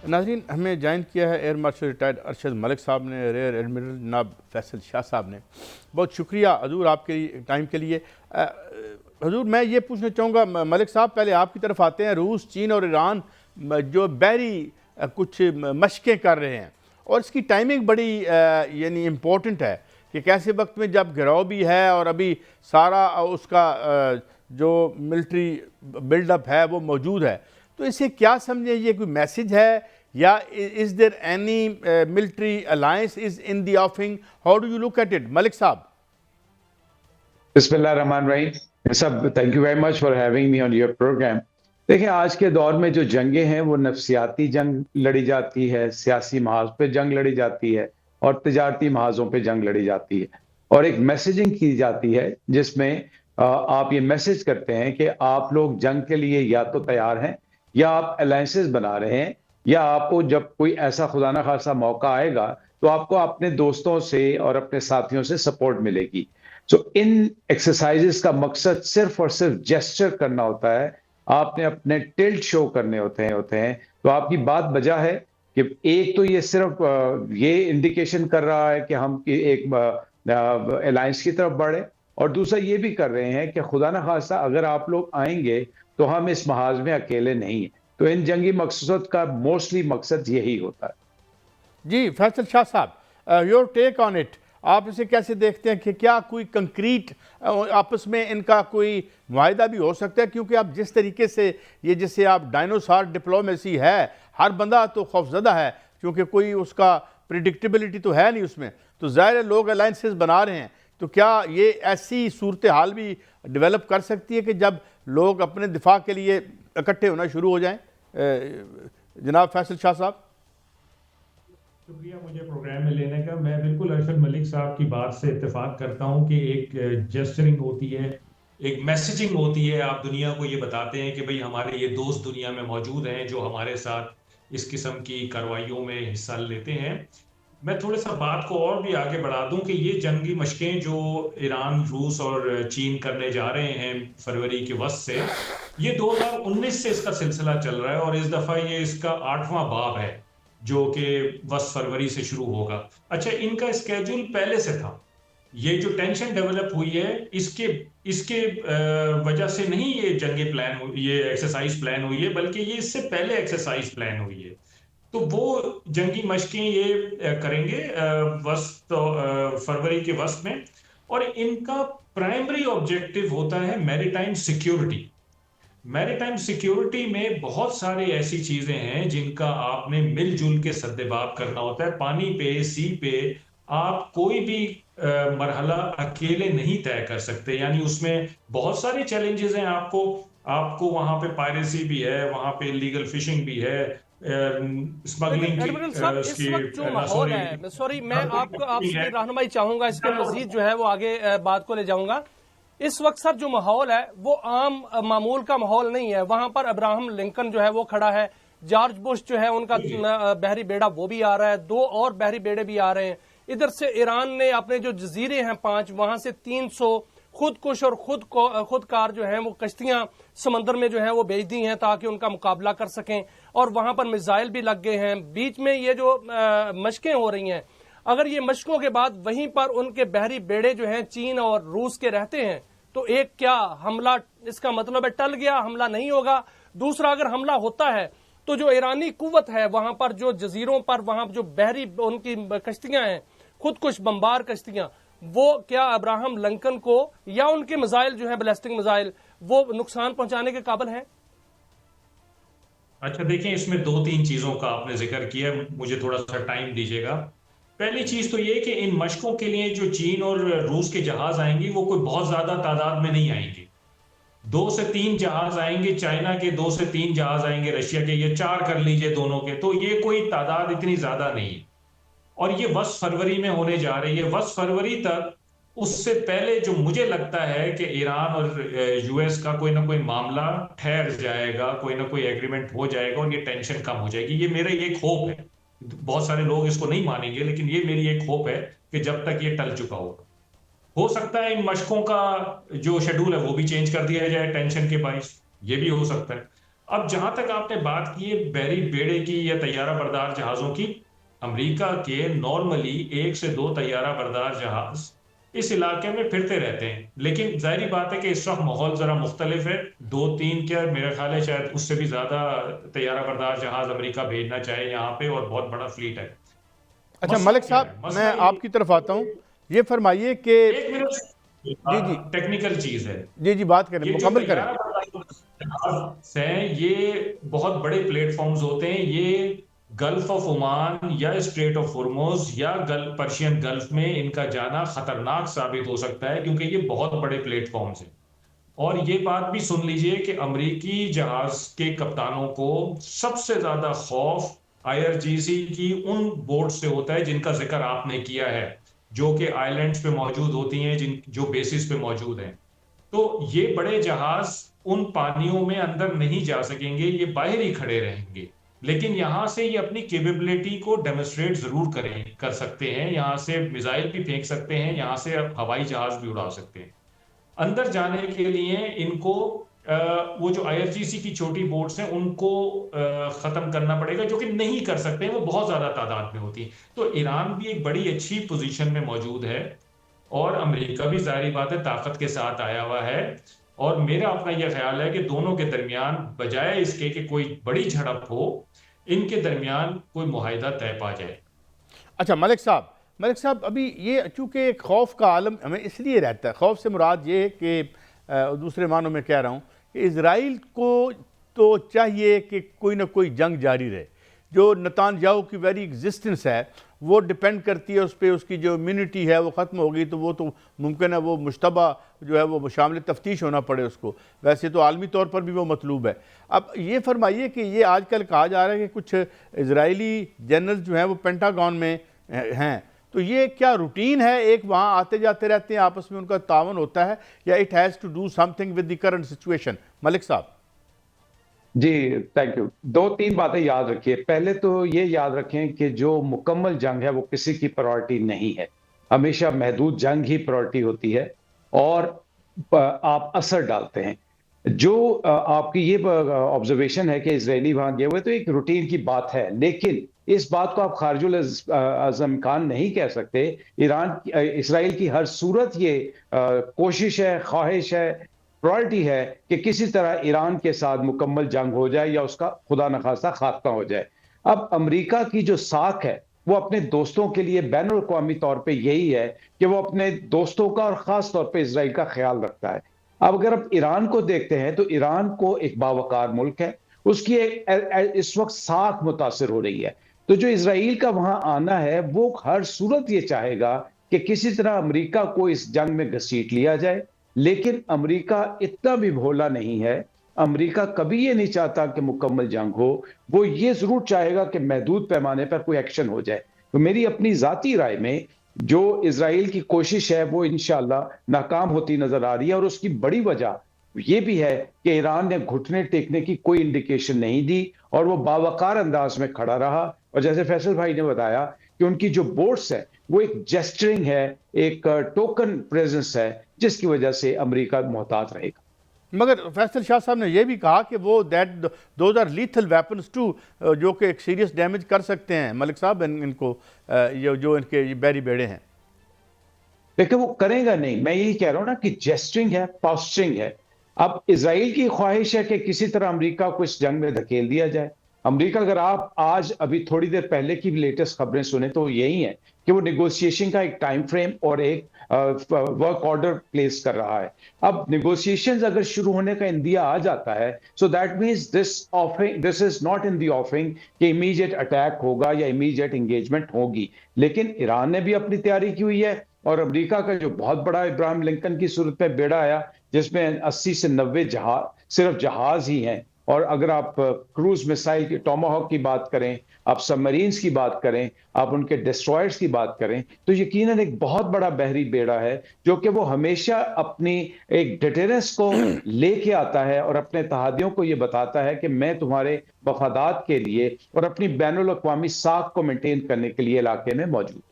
ناظرین، ہمیں جوائن کیا ہے air marshal retired Arshad Malik صاحب نے، ریئر ایڈمرل جناب فیصل شاہ صاحب نے. بہت شکریہ حضور آپ کے ٹائم کے لیے. حضور میں یہ پوچھنا چاہوں گا، ملک صاحب پہلے آپ کی طرف آتے ہیں. روس، چین اور ایران جو بحری کچھ مشقیں کر رہے ہیں اور اس کی ٹائمنگ بڑی یعنی امپورٹنٹ ہے کہ کیسے وقت میں جب گھراؤ بھی ہے اور ابھی سارا اس کا جو ملٹری بلڈ اپ ہے وہ موجود ہے. تو اسے کیا سمجھیں، یہ کوئی میسج ہے یا is there any military alliance is in the offing? How do you look at it Malik صاحب؟ بسم اللہ الرحمن الرحیم. سب thank you very much for having me on your programme. دیکھیں، آج کے دور میں جو جنگیں ہیں وہ نفسیاتی جنگ لڑی جاتی ہے، سیاسی محاذ پہ جنگ لڑی جاتی ہے اور تجارتی محاذوں پہ جنگ لڑی جاتی ہے، اور ایک میسیجنگ کی جاتی ہے جس میں آپ یہ میسج کرتے ہیں کہ آپ لوگ جنگ کے لیے یا تو تیار ہیں یا آپ الائنسز بنا رہے ہیں، یا آپ کو جب کوئی ایسا خدا نخواستہ موقع آئے گا تو آپ کو اپنے دوستوں سے اور اپنے ساتھیوں سے سپورٹ ملے گی. سو ان ایکسرسائزز کا مقصد صرف اور صرف جیسچر کرنا ہوتا ہے. آپ نے اپنے ٹلٹ شو کرنے ہوتے ہیں. تو آپ کی بات بجا ہے کہ ایک تو یہ صرف یہ انڈیکیشن کر رہا ہے کہ ہم ایک الائنس کی طرف بڑھیں، اور دوسرا یہ بھی کر رہے ہیں کہ خدا نخواستہ اگر آپ لوگ آئیں گے تو ہم اس محاذ میں اکیلے نہیں ہیں. تو ان جنگی مقصد کا موسٹلی مقصد یہی ہوتا ہے. جی فیصل شاہ صاحب، یور ٹیک آن اٹ. آپ اسے کیسے دیکھتے ہیں کہ کیا کوئی کنکریٹ آپس میں ان کا کوئی معاہدہ بھی ہو سکتا ہے؟ کیونکہ اب جس طریقے سے یہ جسے آپ ڈائنوسار ڈپلومیسی ہے، ہر بندہ تو خوفزدہ ہے کیونکہ کوئی اس کا پریڈکٹیبلٹی تو ہے نہیں اس میں. تو ظاہر ہے لوگ الائنسز بنا رہے ہیں. تو کیا یہ ایسی صورتحال بھی ڈیولپ کر سکتی ہے کہ جب لوگ اپنے دفاع کے لیے اکٹھے ہونا شروع ہو جائیں؟ جناب فیصل شاہ صاحب. شکریہ مجھے پروگرام میں لینے کا. میں بالکل ارشد ملک صاحب کی بات سے اتفاق کرتا ہوں کہ ایک جسچرنگ ہوتی ہے، ایک میسیجنگ ہوتی ہے. آپ دنیا کو یہ بتاتے ہیں کہ بھئی ہمارے یہ دوست دنیا میں موجود ہیں جو ہمارے ساتھ اس قسم کی کارروائیوں میں حصہ لیتے ہیں. میں تھوڑا سا بات کو اور بھی آگے بڑھا دوں کہ یہ جنگی مشقیں جو ایران، روس اور چین کرنے جا رہے ہیں فروری کے وسط سے، یہ 2019 سے اس کا سلسلہ چل رہا ہے، اور اس دفعہ یہ اس کا 8واں باب ہے جو کہ 20 فروری سے شروع ہوگا. اچھا، ان کا اسکیجول پہلے سے تھا. یہ جو ٹینشن ڈیولپ ہوئی ہے اس کے وجہ سے نہیں یہ جنگیں پلان ہوئی، یہ ایکسرسائز پلان ہوئی ہے، بلکہ یہ اس سے پہلے ایکسرسائز پلان ہوئی ہے. تو وہ جنگی مشقیں یہ کریں گے وسط فروری کے وسط میں، اور ان کا پرائمری آبجیکٹو ہوتا ہے میری ٹائم سیکیورٹی. میری ٹائم سیکیورٹی میں بہت ساری ایسی چیزیں ہیں جن کا آپ نے مل جل کے سدباب کرنا ہوتا ہے. پانی پہ، سی پہ آپ کوئی بھی مرحلہ اکیلے نہیں طے کر سکتے. یعنی اس میں بہت سارے چیلنجز ہیں. آپ کو وہاں پہ پائریسی بھی ہے، وہاں پہ لیگل فشنگ بھی ہے، ایڈمرل صاحب اس وقت جو ماحول ہے، سوری میں آپ سے رہنمائی چاہوں گا، اس کے مزید جو ہے وہ آگے بات کو لے جاؤں گا. اس وقت سر جو ماحول ہے وہ عام معمول کا ماحول نہیں ہے. وہاں پر ابراہم لنکن جو ہے وہ کھڑا ہے، جارج بش جو ہے ان کا بحری بیڑا وہ بھی آ رہا ہے، 2 اور بحری بیڑے بھی آ رہے ہیں. ادھر سے ایران نے اپنے جو جزیرے ہیں 5، وہاں سے 300 خود کش اور خود کار جو ہیں وہ کشتیاں سمندر میں جو ہیں وہ بھیج دی ہیں تاکہ ان کا مقابلہ کر سکیں، اور وہاں پر میزائل بھی لگ گئے ہیں. بیچ میں یہ جو مشقیں ہو رہی ہیں، اگر یہ مشقوں کے بعد وہیں پر ان کے بحری بیڑے جو ہیں چین اور روس کے رہتے ہیں تو ایک کیا حملہ، اس کا مطلب ہے ٹل گیا، حملہ نہیں ہوگا. دوسرا اگر حملہ ہوتا ہے تو جو ایرانی قوت ہے وہاں پر جو جزیروں پر وہاں جو بحری ان کی کشتیاں ہیں، خود کش بمبار کشتیاں، وہ کیا ابراہم لنکن کو یا ان کے میزائل جو ہیں بیلسٹک میزائل وہ نقصان پہنچانے کے قابل ہیں؟ اچھا دیکھیں، اس میں 2-3 چیزوں کا آپ نے ذکر کیا، مجھے تھوڑا سا ٹائم دیجیے گا. پہلی چیز تو یہ کہ ان مشقوں کے لیے جو چین اور روس کے جہاز آئیں گے وہ کوئی بہت زیادہ تعداد میں نہیں آئیں گے. 2 سے 3 جہاز آئیں گے چائنا کے، 2 سے 3 جہاز آئیں گے رشیا کے، یہ 4 کر لیجئے دونوں کے. تو یہ کوئی تعداد اتنی زیادہ نہیں ہے، اور یہ 20 فروری میں ہونے جا رہی ہے. 20 فروری تک، اس سے پہلے جو مجھے لگتا ہے کہ ایران اور یو ایس کا کوئی نہ کوئی معاملہ ٹھہر جائے گا، کوئی نہ کوئی ایگریمنٹ ہو جائے گا اور یہ ٹینشن کم ہو جائے گی. یہ میرا ایک ہوپ ہے. بہت سارے لوگ اس کو نہیں مانیں گے لیکن یہ میری ایک ہوپ ہے کہ جب تک یہ ٹل چکا ہو سکتا ہے ان مشقوں کا جو شیڈول ہے وہ بھی چینج کر دیا جائے ٹینشن کے باعث، یہ بھی ہو سکتا ہے. اب جہاں تک آپ نے بات کی ہے بحری بیڑے کی یا طیارہ بردار جہازوں کی، امریکہ کے نارملی 1 سے 2 طیارہ بردار جہاز اس علاقے میں پھرتے رہتے ہیں، لیکن ظاہری بات ہے کہ اس وقت ماحول ذرا مختلف ہے، 2-3 کیا میرا خیال ہے شاید اس سے بھی زیادہ طیارہ بردار جہاز امریکہ بھیجنا چاہے یہاں پہ، اور بہت بڑا فلیٹ ہے۔ اچھا مسئلہ ملک کیا صاحب، ہے؟ مسئلہ میں آپ کی طرف آتا ہوں، یہ فرمائیے کہ ایک جی منٹ، ٹیکنیکل چیز ہے، جی بات کریں، یہ جو مکمل کریں۔ طیارہ بردار جہاز ہیں یہ بہت بڑے پلیٹ فارمز ہوتے ہیں، یہ گلف آف عمان یا اسٹریٹ آف ہرمز یا پرشین گلف میں ان کا جانا خطرناک ثابت ہو سکتا ہے، کیونکہ یہ بہت بڑے پلیٹ فارمز ہیں۔ اور یہ بات بھی سن لیجئے کہ امریکی جہاز کے کپتانوں کو سب سے زیادہ خوف IRGC کی ان بورڈ سے ہوتا ہے جن کا ذکر آپ نے کیا ہے، جو کہ آئی لینڈز پہ موجود ہوتی ہیں، جو بیسز پہ موجود ہیں۔ تو یہ بڑے جہاز ان پانیوں میں اندر نہیں جا سکیں گے، یہ باہر ہی کھڑے رہیں گے، لیکن یہاں سے یہ اپنی کیپیبلٹی کو ڈیمونسٹریٹ ضرور کر سکتے ہیں، یہاں سے میزائل بھی پھینک سکتے ہیں، یہاں سے ہوائی جہاز بھی اڑا سکتے ہیں۔ اندر جانے کے لیے ان کو وہ جو IRGC کی چھوٹی بوٹس ہیں ان کو ختم کرنا پڑے گا، جو کہ نہیں کر سکتے ہیں، وہ بہت زیادہ تعداد میں ہوتی ہیں۔ تو ایران بھی ایک بڑی اچھی پوزیشن میں موجود ہے، اور امریکہ بھی ظاہری بات ہے طاقت کے ساتھ آیا ہوا ہے، اور میرا اپنا یہ خیال ہے کہ دونوں کے درمیان بجائے اس کے کہ کوئی بڑی جھڑپ ہو، ان کے درمیان کوئی معاہدہ طے پا جائے۔ اچھا ملک صاحب، ابھی یہ چونکہ ایک خوف کا عالم ہمیں اس لیے رہتا ہے، خوف سے مراد یہ ہے کہ دوسرے معنوں میں کہہ رہا ہوں کہ اسرائیل کو تو چاہیے کہ کوئی نہ کوئی جنگ جاری رہے، جو نتان یاہو کی ویری ایگزسٹنس ہے وہ ڈیپینڈ کرتی ہے اس پہ، اس کی جو امیونٹی ہے وہ ختم ہوگی تو وہ تو ممکن ہے وہ مشتبہ جو ہے وہ شامل تفتیش ہونا پڑے اس کو، ویسے تو عالمی طور پر بھی وہ مطلوب ہے۔ اب یہ فرمائیے کہ یہ آج کل کہا جا رہا ہے کہ کچھ اسرائیلی جنرل جو ہیں وہ پینٹاگون میں ہیں، تو یہ کیا روٹین ہے، ایک وہاں آتے جاتے رہتے ہیں، آپس میں ان کا تعاون ہوتا ہے، یا it has to do something with the current situation? Malik صاحب جی تھینک یو۔ 2-3 باتیں یاد رکھیے۔ پہلے تو یہ یاد رکھیں کہ جو مکمل جنگ ہے وہ کسی کی پرائورٹی نہیں ہے، ہمیشہ محدود جنگ ہی پرائورٹی ہوتی ہے، اور آپ اثر ڈالتے ہیں۔ جو آپ کی یہ آبزرویشن ہے کہ اسرائیلی وہاں گئے ہوئے تو ایک روٹین کی بات ہے، لیکن اس بات کو آپ خارج العزم امکان نہیں کہہ سکتے۔ اسرائیل کی ہر صورت یہ کوشش ہے، خواہش ہے، پرائورٹی ہے کہ کسی طرح ایران کے ساتھ مکمل جنگ ہو جائے یا اس کا خدا نخواستہ خاتمہ ہو جائے۔ اب امریکہ کی جو ساکھ ہے وہ اپنے دوستوں کے لیے بین الاقوامی طور پہ یہی ہے کہ وہ اپنے دوستوں کا اور خاص طور پہ اسرائیل کا خیال رکھتا ہے۔ اب اگر آپ ایران کو دیکھتے ہیں تو ایران کو ایک باوقار ملک ہے، اس کی اس وقت ساکھ متاثر ہو رہی ہے، تو جو اسرائیل کا وہاں آنا ہے وہ ہر صورت یہ چاہے گا کہ کسی طرح امریکہ کو اس جنگ میں گھسیٹ لیا جائے، لیکن امریکہ اتنا بھی بھولا نہیں ہے۔ امریکہ کبھی یہ نہیں چاہتا کہ مکمل جنگ ہو، وہ یہ ضرور چاہے گا کہ محدود پیمانے پر کوئی ایکشن ہو جائے۔ تو میری اپنی ذاتی رائے میں جو اسرائیل کی کوشش ہے وہ انشاءاللہ ناکام ہوتی نظر آ رہی ہے، اور اس کی بڑی وجہ یہ بھی ہے کہ ایران نے گھٹنے ٹیکنے کی کوئی انڈیکیشن نہیں دی، اور وہ باوقار انداز میں کھڑا رہا، اور جیسے فیصل بھائی نے بتایا کہ ان کی جو بورڈز ہے وہ ایک جیسچرنگ ہے، ایک ٹوکن پریزنس ہے، جس کی وجہ سے امریکہ محتاط رہے گا۔ مگر فیصل شاہ صاحب نے یہ بھی کہا کہ وہ those are lethal weapons too, جو کہ ایک سیریس ڈیمیج کر سکتے ہیں ملک صاحب ان کو، جو ان کے بحری بیڑے ہیں۔ لیکن وہ کرے گا نہیں، میں یہی کہہ رہا ہوں نا کہ جیسٹرنگ ہے، پاسچرنگ ہے۔ اب اسرائیل کی خواہش ہے کہ کسی طرح امریکہ کو اس جنگ میں دھکیل دیا جائے۔ امریکہ، اگر آپ آج ابھی تھوڑی دیر پہلے کی لیٹسٹ خبریں سنیں تو یہی ہے کہ وہ نیگوسیشن کا ایک ٹائم فریم اور ایک ورک آرڈر پلیس کر رہا ہے۔ اب نیگوسیشنز اگر شروع ہونے کا اندیا آ جاتا ہے، so that means this is not in the offing کہ امیڈیٹ اٹیک ہوگا یا امیڈیٹ انگیجمنٹ ہوگی، لیکن ایران نے بھی اپنی تیاری کی ہوئی ہے، اور امریکہ کا جو بہت بڑا ابراہیم لنکن کی صورت میں بیڑا آیا جس میں 80 سے 90 جہاز صرف جہاز ہی ہیں، اور اگر آپ کروز میسائل کی ٹوماہاک کی بات کریں، آپ سب مرینز کی بات کریں، آپ ان کے ڈسٹرائرز کی بات کریں، تو یقیناً ایک بہت بڑا بحری بیڑا ہے جو کہ وہ ہمیشہ اپنی ایک ڈیٹرنس کو لے کے آتا ہے، اور اپنے اتحادیوں کو یہ بتاتا ہے کہ میں تمہارے مفادات کے لیے اور اپنی بین الاقوامی ساکھ کو مینٹین کرنے کے لیے علاقے میں موجود ہوں۔